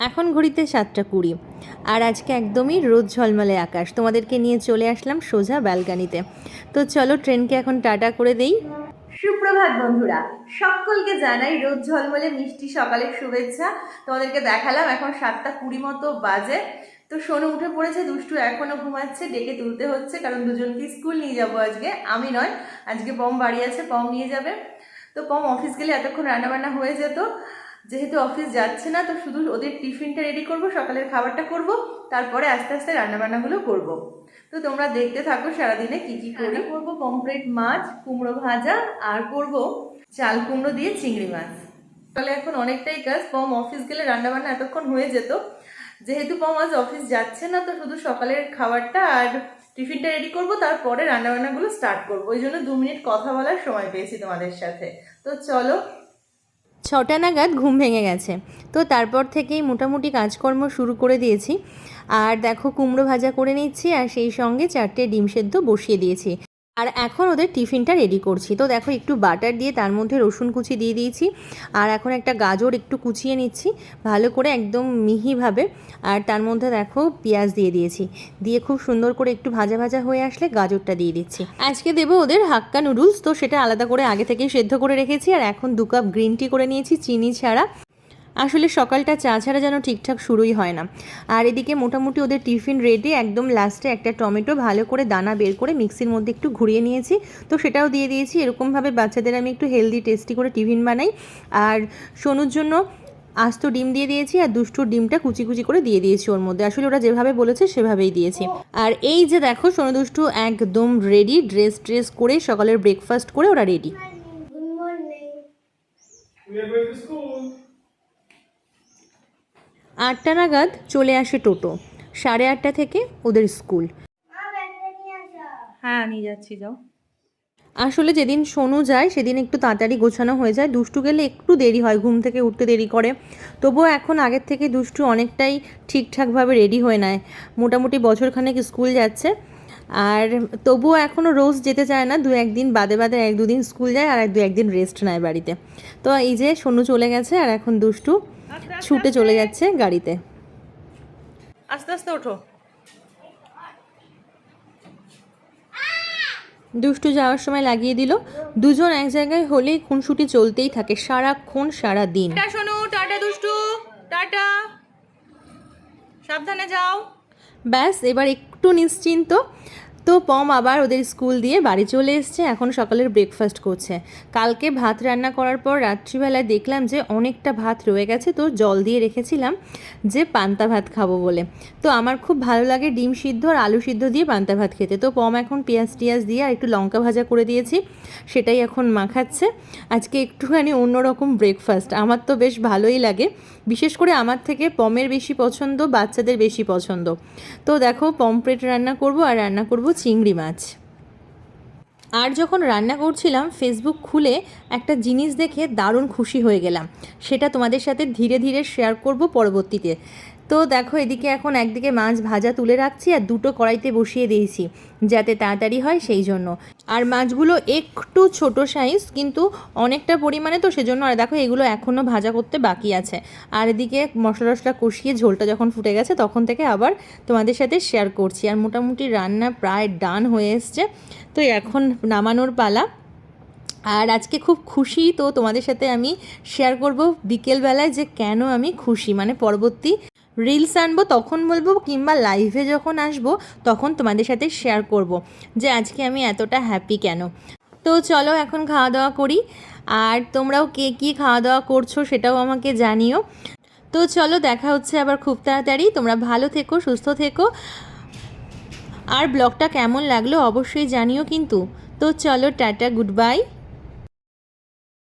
এখন ঘড়িতে 7টা 20 আর আজকে একদমই রোদ ঝলমলে আকাশ। তোমাদেরকে নিয়ে চলে আসলাম সোজা ব্যালকানিতে। তো চলো ট্রেনকে এখন টাটা করে দেই। সুপ্রভাত বন্ধুরা, সকলকে জানাই রোদ ঝলমলে মিষ্টি সকালের শুভেচ্ছা। তোমাদেরকে দেখালাম এখন 7টা 20 মতো বাজে। তো সোনু উঠে পড়েছে, দুষ্টু এখনো ঘুমাচ্ছে, ডেকে তুলতে হচ্ছে কারণ দুজনকে স্কুল নিয়ে যাবো আজকে। আমি নয়, আজকে পম বাড়ি আছে, পম নিয়ে যাবে। তো পম অফিস গেলে এতক্ষণ রান্নাবান্না হয়ে যেত, যেহেতু অফিস যাচ্ছে না তো শুধু ওদের টিফিনটা রেডি করব, সকালের খাবারটা করব, তারপরে আস্তে আস্তে রান্নাবান্নাগুলো করব। তো তোমরা দেখতে থাকো সারাদিনে কি কি করি। করবো পমফ্রেট মাছ, কুমড়ো ভাজা, আর করব চাল কুমড়ো দিয়ে চিংড়ি মাছ। তাহলে এখন অনেকটাই কাজ, পম অফিস গেলে রান্নাবান্না এতক্ষণ হয়ে যেত। যেহেতু পম আজ অফিস যাচ্ছে না তো শুধু সকালের খাবারটা আর টিফিনটা রেডি করব, তারপরে রান্নাবান্নাগুলো স্টার্ট করবো। ওই জন্য 2 মিনিট কথা বলার সময় পেয়েছি তোমাদের সাথে। তো চলো। 6টা নাগাদ ঘুম ভেঙে গেছে, তো তারপর থেকেই মোটামুটি কাজকর্ম শুরু করে দিয়েছি। আর দেখো কুমড়ো ভাজা করে নিচ্ছি আর সেই সঙ্গে 4টে ডিম সেদ্ধ বসিয়ে দিয়েছি। আর এখন ওদের টিফিনটা রেডি করছি। তো দেখো একটু বাটার দিয়ে তার মধ্যে রসুন কুচি দিয়ে দিয়েছি, আর এখন একটা গাজর একটু কুচিয়ে নিচ্ছি ভালো করে একদম মিহিভাবে। আর তার মধ্যে দেখো পেঁয়াজ দিয়ে দিয়েছি, দিয়ে খুব সুন্দর করে একটু ভাজা ভাজা হয়ে আসলে গাজরটা দিয়ে দিচ্ছি। আজকে দেবো ওদের হাক্কা নুডলস, তো সেটা আলাদা করে আগে থেকেই সেদ্ধ করে রেখেছি। আর এখন 2 কাপ গ্রিন টি করে নিয়েছি চিনি ছাড়া। আসলে সকালটা চা ছাড়া যেন ঠিকঠাক শুরুই হয় না। আর এদিকে মোটামুটি ওদের টিফিন রেডি, একদম লাস্টে একটা টমেটো ভালো করে দানা বের করে মিক্সির মধ্যে একটু ঘুরিয়ে নিয়েছি, তো সেটাও দিয়ে দিয়েছি। এরকমভাবে বাচ্চাদের আমি একটু হেলদি টেস্টি করে টিফিন বানাই। আর সোনুর জন্য আস্ত ডিম দিয়ে দিয়েছি, আর দুষ্টুর ডিমটা কুচি কুচি করে দিয়ে দিয়েছি ওর মধ্যে। আসলে ওরা যেভাবে বলেছে সেভাবেই দিয়েছি। আর এই যে দেখো সোনু দুষ্টু একদম রেডি, ড্রেস করে সকালের ব্রেকফাস্ট করে ওরা রেডি। 8টা নাগাদ চলে আসে টোটো, 8:30 থেকে ওদের স্কুল। হ্যাঁ নিয়ে যাচ্ছি, যাও। আসলে যেদিন সোনু যায় সেদিন একটু তাড়াতাড়ি গোছানো হয়ে যায়, দুষ্টু গেলে একটু দেরি হয়, ঘুম থেকে উঠতে দেরি করে। তবুও এখন আগের থেকে দুষ্টু অনেকটাই ঠিকঠাকভাবে রেডি হয়ে নেয়। মোটামুটি বছরখানেক স্কুল যাচ্ছে, আর তবুও এখনও রোজ যেতে চায় না, 2-1 দিন বাদে বাদে 1-2 দিন স্কুল যায় আর 1-2 দিন রেস্ট নেয় বাড়িতে। তো এই যে সোনু চলে গেছে আর এখন দুষ্টু ছুটে চলে যাচ্ছে গাড়িতে। আস্তে আস্তে ওঠো। দুষ্টু যাওয়ার সময় লাগিয়ে দিল। দুজন এক জায়গায় হলেই খুনসুটি চলতেই থাকে সারাক্ষণ সারা দিন। টাটা শোনো, টাটা দুষ্টু, টাটা, সাবধানে যাও। ব্যাস এবার একটু নিশ্চিন্ত। তো পম আবার ওদের স্কুল দিয়ে বাড়ি চলে এসছে, এখন সকালের ব্রেকফাস্ট করছে। কালকে ভাত রান্না করার পর রাত্রিবেলায় দেখলাম যে অনেকটা ভাত রয়ে গেছে, তো জল দিয়ে রেখেছিলাম যে পান্তা ভাত খাবো বলে। তো আমার খুব ভালো লাগে ডিম সিদ্ধ আর আলু সিদ্ধ দিয়ে পান্তা ভাত খেতে। তো পম এখন পেঁয়াজ টিয়াজ দিয়ে আর একটু লঙ্কা ভাজা করে দিয়েছি, সেটাই এখন মাখাচ্ছে। আজকে একটুখানি অন্যরকম ব্রেকফাস্ট, আমার তো বেশ ভালোই লাগে। বিশেষ করে আমার থেকে পমের বেশি পছন্দ, বাচ্চাদের বেশি পছন্দ। তো দেখো পমফ্রেট রান্না করব আর রান্না করব চিংড়ি মাছ। আর যখন রান্না করছিলাম ফেসবুক খুলে একটা জিনিস দেখে দারুণ খুশি হয়ে গেলাম, সেটা তোমাদের সাথে ধীরে ধীরে শেয়ার করব পরবর্তীতে। তো দেখো এদিকে এখন একদিকে মাছ ভাজা তুলে রাখছি আর 2টো কড়াইতে বসিয়ে দিয়েছি যাতে তাড়াতাড়ি হয় সেই জন্য। আর মাছগুলো একটু ছোট সাইজ কিন্তু অনেকটা পরিমাণে, তো সেজন্য। আর দেখো এগুলো এখনও ভাজা করতে বাকি আছে। আর এদিকে মশলা টশলা কষিয়ে ঝোলটা যখন ফুটে গেছে তখন থেকে আবার তোমাদের সাথে শেয়ার করছি। আর মোটামুটি রান্না প্রায় ডান হয়ে এসছে, তো এখন নামানোর পালা। আর আজকে খুব খুশি, তো তোমাদের সাথে আমি শেয়ার করব বিকেলবেলায় যে কেন আমি খুশি, মানে পরবর্তী রিলস আনবো তখন বলবো, কিংবা লাইভে যখন আসবো তখন তোমাদের সাথে শেয়ার করব যে আজকে আমি এতটা হ্যাপি কেন। তো চলো এখন খাওয়া দাওয়া করি, আর তোমরাও কে কী খাওয়া দাওয়া করছো সেটাও আমাকে জানিও। তো চলো দেখা হচ্ছে আবার খুব তাড়াতাড়ি। তোমরা ভালো থেকো, সুস্থ থেকো, আর ব্লগটা কেমন লাগলো অবশ্যই জানিও কিন্তু। তো চলো টাটা, গুড বাই।